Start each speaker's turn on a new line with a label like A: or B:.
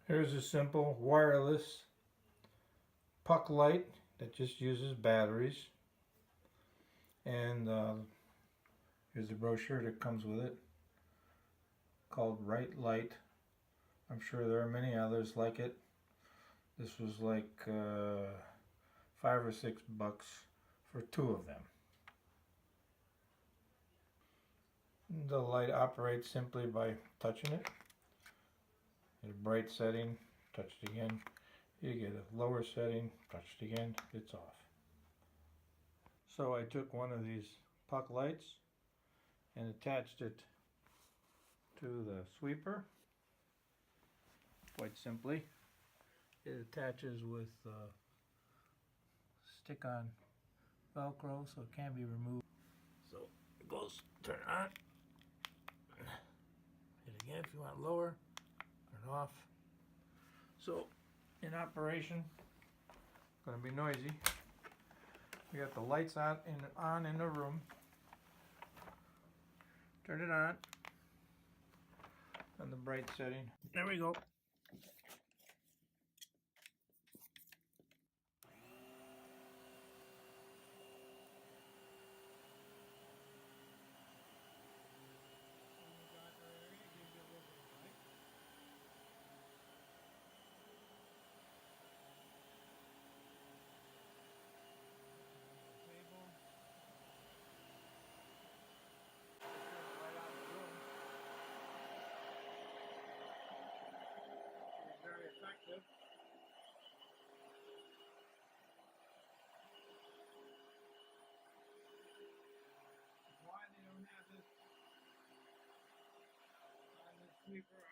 A: Here's a simple wireless puck light that just uses batteries. And here's the brochure that comes with it, called Right Light. I'm sure there are many others like it. This was like $5 or $6 for two of them. The light operates simply by touching it. At a bright setting, touch it again. You get a lower setting, touch it again, it's off. So I took one of these puck lights and attached it to the sweeper. Quite simply, it attaches with stick-on Velcro, so it can be removed. So it goes, turn it on, hit again if you want lower, turn it off. So in operation, going to be noisy. We got the lights on in the room. Turn it on the bright setting. There we go. Very effective. Why they don't have this on the sweeper,